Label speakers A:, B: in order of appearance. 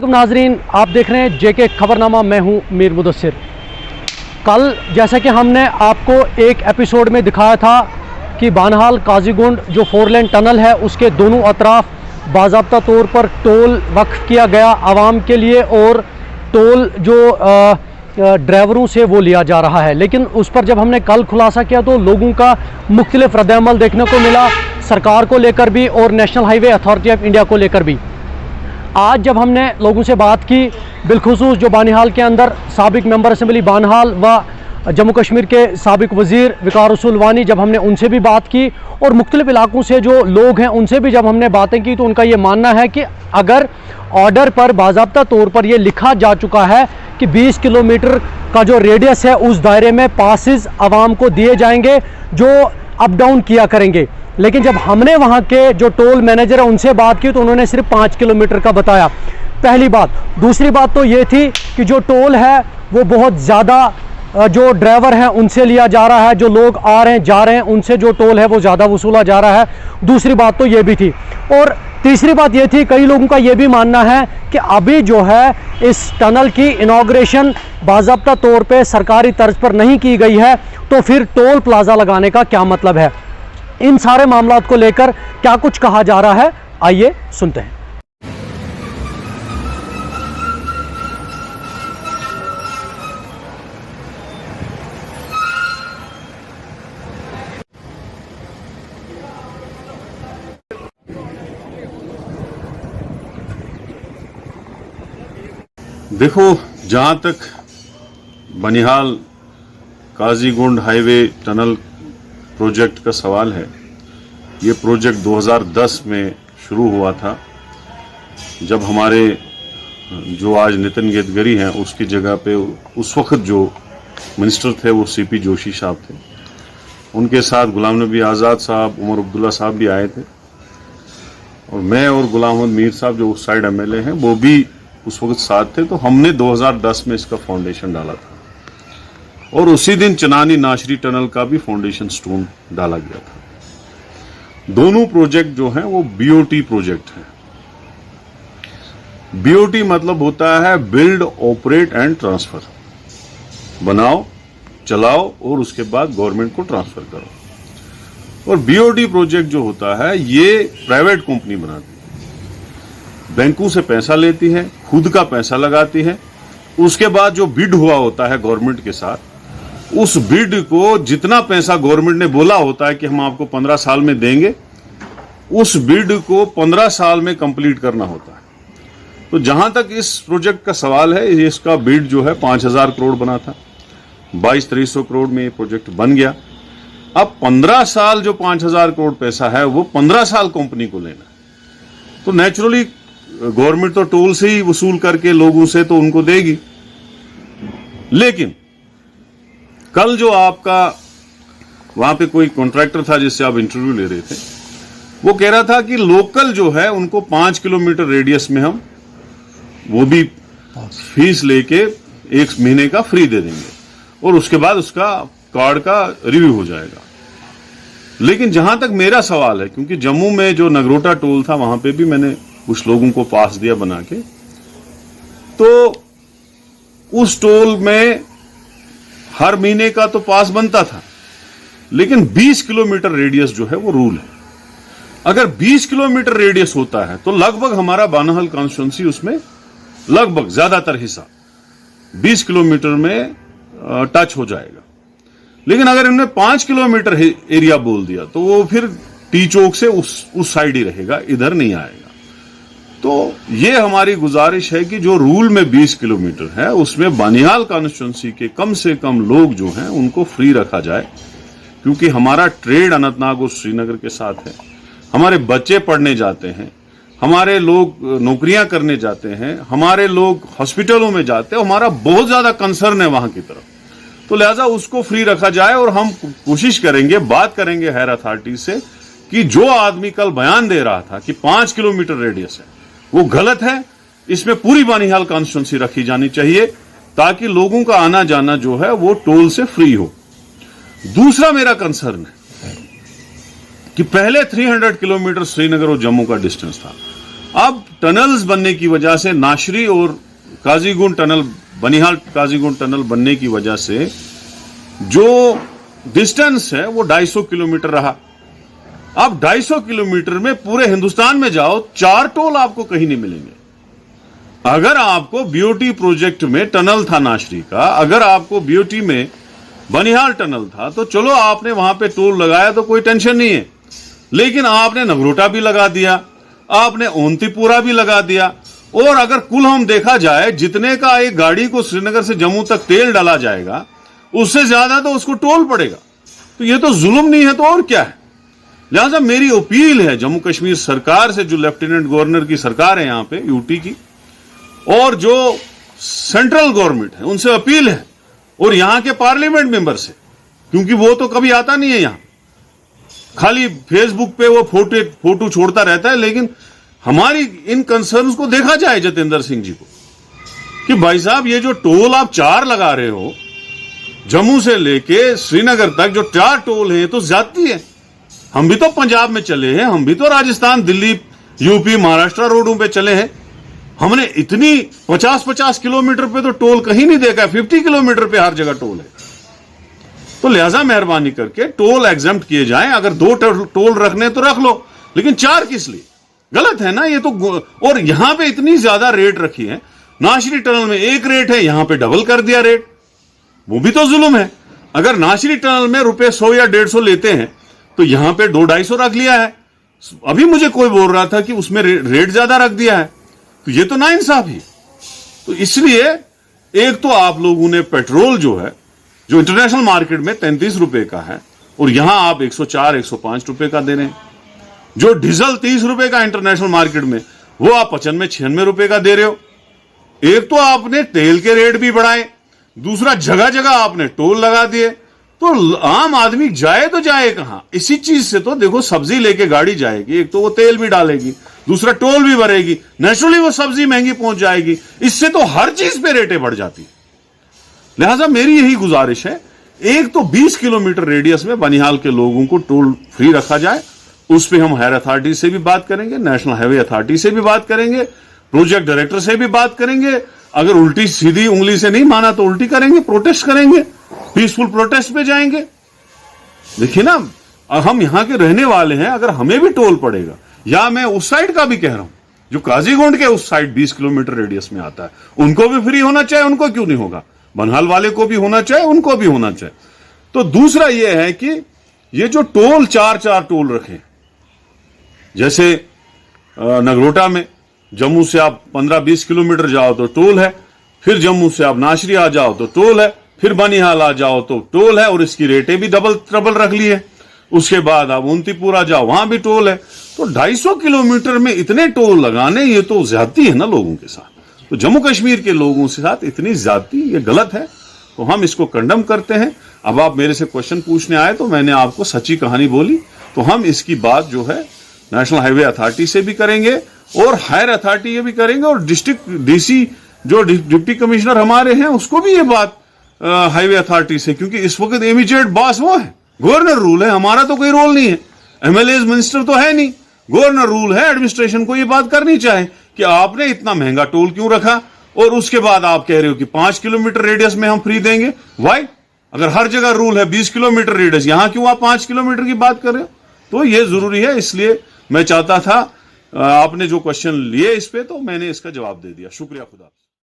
A: नाजरीन, आप देख रहे हैं जेके खबरनामा। मैं हूं मीर मुदस्सिर। कल जैसा कि हमने आपको एक एपिसोड में दिखाया था कि बानहाल काजीगुंड जो 4 लेन टनल है उसके दोनों अतराफ बाज़ाब्ता तौर पर टोल वक्फ किया गया आवाम के लिए और टोल जो ड्राइवरों से वो लिया जा रहा है। लेकिन उस पर जब हमने कल खुलासा किया तो लोगों का मुख्तलिफ रद्द-ए-अमल देखने को मिला, सरकार को लेकर भी और national highway authority of India को लेकर भी। आज जब हमने लोगों से बात की, बिलखुसूस जो बानिहाल के अंदर साबिक मेंबर असम्बली बानहाल व जम्मू कश्मीर के साबिक वज़ीर वक़ार रसूल वानी, जब हमने उनसे भी बात की और मुख्तलिफ इलाकों से जो लोग हैं उनसे भी जब हमने बातें की, तो उनका ये मानना है कि अगर ऑर्डर पर बाज़ाब्ता तौर पर यह लिखा जा चुका है कि 20 किलोमीटर का जो रेडियस है उस दायरे में पासिस आवाम को दिए जाएंगे जो अप डाउन किया करेंगे। लेकिन जब हमने वहाँ के जो टोल मैनेजर है उनसे बात की तो उन्होंने सिर्फ 5 किलोमीटर का बताया। पहली बात। दूसरी बात तो ये थी कि जो टोल है वो बहुत ज़्यादा जो ड्राइवर हैं उनसे लिया जा रहा है, जो लोग आ रहे हैं जा रहे हैं उनसे जो टोल है वो ज़्यादा वसूला जा रहा है। दूसरी बात तो ये भी थी। और तीसरी बात ये थी, कई लोगों का ये भी मानना है कि अभी जो है इस टनल की इनॉग्रेशन बाज़ाब्ता तौर पे सरकारी तर्ज पर नहीं की गई है, तो फिर टोल प्लाजा लगाने का क्या मतलब है। इन सारे मामलात को लेकर क्या कुछ कहा जा रहा है, आइए सुनते हैं।
B: देखो, जहाँ तक Banihal Qazigund highway tunnel project का सवाल है, ये प्रोजेक्ट 2010 में शुरू हुआ था, जब हमारे जो आज नितिन गडकरी हैं उसकी जगह पे उस वक्त जो मिनिस्टर थे वो सीपी जोशी साहब थे। उनके साथ गुलाम नबी आज़ाद साहब, उमर अब्दुल्ला साहब भी आए थे और मैं और गुलाम अहमद मीर साहब जो उस साइड एमएलए हैं वो भी उस वक्त साथ थे। तो हमने 2010 में इसका फाउंडेशन डाला था और उसी दिन चनानी नाशरी टनल का भी फाउंडेशन स्टोन डाला गया था। दोनों प्रोजेक्ट जो हैं वो बीओटी प्रोजेक्ट हैं। बीओटी मतलब होता है बिल्ड, ऑपरेट एंड ट्रांसफर। बनाओ, चलाओ और उसके बाद गवर्नमेंट को ट्रांसफर करो। और बीओटी प्रोजेक्ट जो होता है ये प्राइवेट कंपनी बनाती है, बैंकों से पैसा लेती है, खुद का पैसा लगाती है। उसके बाद जो बिड हुआ होता है गवर्नमेंट के साथ, उस बिड को जितना पैसा गवर्नमेंट ने बोला होता है कि हम आपको 15 साल में देंगे, उस बिड को 15 साल में कंप्लीट करना होता है। तो जहां तक इस प्रोजेक्ट का सवाल है, इसका बिड जो है 5000 करोड़ बना था, 2200-2300 करोड़ में ये प्रोजेक्ट बन गया। अब 15 साल जो 5000 करोड़ पैसा है वो 15 साल कंपनी को लेना है। तो नेचुरली गवर्नमेंट तो टोल से ही वसूल करके लोगों से तो उनको देगी। लेकिन कल जो आपका वहां पे कोई कॉन्ट्रैक्टर था जिससे आप इंटरव्यू ले रहे थे, वो कह रहा था कि लोकल जो है उनको 5 किलोमीटर रेडियस में हम वो भी फीस लेके 1 महीने का फ्री दे देंगे और उसके बाद उसका कार्ड का रिव्यू हो जाएगा। लेकिन जहां तक मेरा सवाल है, क्योंकि जम्मू में जो नगरोटा टोल था वहां पे भी मैंने कुछ लोगों को पास दिया बना के, तो उस टोल में हर महीने का तो पास बनता था, लेकिन 20 किलोमीटर रेडियस जो है वो रूल है। अगर 20 किलोमीटर रेडियस होता है तो लगभग हमारा बानहाल कॉन्स्टिट्यूंसी उसमें लगभग ज्यादातर हिस्सा 20 किलोमीटर में टच हो जाएगा। लेकिन अगर इन्होंने 5 किलोमीटर एरिया बोल दिया तो वो फिर टी चौक से उस साइड ही रहेगा, इधर नहीं आएगा। तो ये हमारी गुजारिश है कि जो रूल में 20 किलोमीटर है उसमें बानिहाल कॉन्स्टिट्यूंसी के कम से कम लोग जो हैं उनको फ्री रखा जाए, क्योंकि हमारा ट्रेड अनंतनाग और श्रीनगर के साथ है। हमारे बच्चे पढ़ने जाते हैं, हमारे लोग नौकरियां करने जाते हैं, हमारे लोग हॉस्पिटलों में जाते हैं। हमारा बहुत ज्यादा कंसर्न है वहां की तरफ, तो लिहाजा उसको फ्री रखा जाए। और हम कोशिश करेंगे, बात करेंगे हायर अथॉरिटी से कि जो आदमी कल बयान दे रहा था कि 5 किलोमीटर रेडियस है वो गलत है। इसमें पूरी बानिहाल कॉन्स्टिट्यूंसी रखी जानी चाहिए ताकि लोगों का आना जाना जो है वो टोल से फ्री हो। दूसरा मेरा कंसर्न है कि पहले 300 किलोमीटर श्रीनगर और जम्मू का डिस्टेंस था, अब टनल्स बनने की वजह से, नाशरी और काजीगुंड टनल, बनिहाल काजीगुंड टनल बनने की वजह से जो डिस्टेंस है वो 250 किलोमीटर रहा। अब 250 किलोमीटर में पूरे हिंदुस्तान में जाओ, 4 टोल आपको कहीं नहीं मिलेंगे। अगर आपको बीओटी प्रोजेक्ट में टनल था नाशरी का, अगर आपको बीओटी में बनिहाल टनल था, तो चलो आपने वहां पे टोल लगाया तो कोई टेंशन नहीं है। लेकिन आपने नगरोटा भी लगा दिया, आपने ओंतीपुरा भी लगा दिया, और अगर कुल हम देखा जाए जितने का एक गाड़ी को श्रीनगर से जम्मू तक तेल डाला जाएगा, उससे ज्यादा तो उसको टोल पड़ेगा। तो ये तो जुल्म नहीं है तो और क्या है। लिहाजा मेरी अपील है जम्मू कश्मीर सरकार से, जो लेफ्टिनेंट गवर्नर की सरकार है यहां पे यूटी की, और जो सेंट्रल गवर्नमेंट है उनसे अपील है, और यहां के पार्लियामेंट मेंबर से, क्योंकि वो तो कभी आता नहीं है यहां, खाली फेसबुक पे वो फोटो छोड़ता रहता है। लेकिन हमारी इन कंसर्न्स को देखा जाए जतेंद्र सिंह जी को, कि भाई साहब ये जो टोल आप 4 लगा रहे हो जम्मू से लेके श्रीनगर तक, जो 4 टोल है तो ज्यादती है। हम भी तो पंजाब में चले हैं, हम भी तो राजस्थान, दिल्ली, यूपी, महाराष्ट्र रोडों पे चले हैं। हमने इतनी 50-50 किलोमीटर पे तो टोल कहीं नहीं देखा, 50 किलोमीटर पे हर जगह टोल है। तो लिहाजा मेहरबानी करके टोल एग्जम्प्ट किए जाएं। अगर 2 टोल रखने तो रख लो, लेकिन 4 किस लिए? गलत है ना ये तो। और यहां पे इतनी ज्यादा रेट रखी है, नाशरी टनल में 1 रेट है, यहां पे डबल कर दिया रेट, वो भी तो जुल्म है। अगर नाशरी टनल में रुपए 100 या 150 लेते हैं तो यहां पे 200-250 रख लिया है। अभी मुझे कोई बोल रहा था कि उसमें रेट ज्यादा रख दिया है, तो ये तो नाइंसाफी। तो इसलिए एक तो आप लोगों ने पेट्रोल जो है, जो इंटरनेशनल मार्केट में 33 रुपए का है, और यहां आप 104-105 रुपए का दे रहे हैं। जो डीजल 30 रुपए का इंटरनेशनल मार्केट में, वो आप 95-96 रुपए का दे रहे हो। एक तो आपने तेल के रेट भी बढ़ाए, दूसरा जगह जगह आपने टोल लगा दिए। तो आम आदमी जाए तो जाए कहां? इसी चीज से तो देखो, सब्जी लेके गाड़ी जाएगी, एक तो वो तेल भी डालेगी, दूसरा टोल भी भरेगी, नेचुरली वो सब्जी महंगी पहुंच जाएगी। इससे तो हर चीज पे रेटें बढ़ जाती। लिहाजा मेरी यही गुजारिश है, एक तो 20 किलोमीटर रेडियस में बनिहाल के लोगों को टोल फ्री रखा जाए। उस पर हम हायर अथॉरिटी से भी बात करेंगे, नेशनल हाईवे अथॉरिटी से भी बात करेंगे, प्रोजेक्ट डायरेक्टर से भी बात करेंगे। अगर उल्टी सीधी उंगली से नहीं माना तो उल्टी करेंगे, प्रोटेस्ट करेंगे, पीसफुल प्रोटेस्ट पे जाएंगे। देखिए ना, हम यहां के रहने वाले हैं, अगर हमें भी टोल पड़ेगा, या मैं उस साइड का भी कह रहा हूं, जो काजीगुंड के उस साइड 20 किलोमीटर रेडियस में आता है, उनको भी फ्री होना चाहिए। उनको क्यों नहीं होगा? बनिहाल वाले को भी होना चाहिए, उनको भी होना चाहिए। तो दूसरा यह है कि ये जो टोल 4 टोल रखे, जैसे नगरोटा में जम्मू से आप 15-20 किलोमीटर जाओ तो टोल है, फिर जम्मू से आप नाशरी आ जाओ तो टोल है, फिर बनिहाल आ जाओ तो टोल है, और इसकी रेटें भी डबल ट्रबल रख ली है। उसके बाद आप ओंतीपुरा जाओ, वहां भी टोल है। तो 250 किलोमीटर में इतने टोल लगाने, ये तो ज्यादती है ना लोगों के साथ। तो जम्मू कश्मीर के लोगों के साथ इतनी ज्यादती, ये गलत है। तो हम इसको कंडम करते हैं। अब आप मेरे से क्वेश्चन पूछने आए तो मैंने आपको सच्ची कहानी बोली। तो हम इसकी बात जो है नेशनल हाईवे अथॉरिटी से भी करेंगे, और हायर अथॉरिटी ये भी करेंगे, और डिस्ट्रिक्ट डीसी जो डिप्टी कमिश्नर हमारे हैं उसको भी ये बात हाईवे अथॉरिटी से, क्योंकि इस वक्त इमीडिएट बॉस वो है। गवर्नर रूल है, हमारा तो कोई रोल नहीं है, एमएलए मिनिस्टर तो है नहीं, गवर्नर रूल है। एडमिनिस्ट्रेशन को ये बात करनी चाहिए कि आपने इतना महंगा टोल क्यों रखा, और उसके बाद आप कह रहे हो कि 5 किलोमीटर रेडियस में हम फ्री देंगे। वाई? अगर हर जगह रूल है 20 किलोमीटर रेडियस, यहां क्यों आप 5 किलोमीटर की बात कर रहे हो? तो ये जरूरी है। इसलिए मैं चाहता था, आपने जो क्वेश्चन लिए इस पे, तो मैंने इसका जवाब दे दिया। शुक्रिया, खुदा।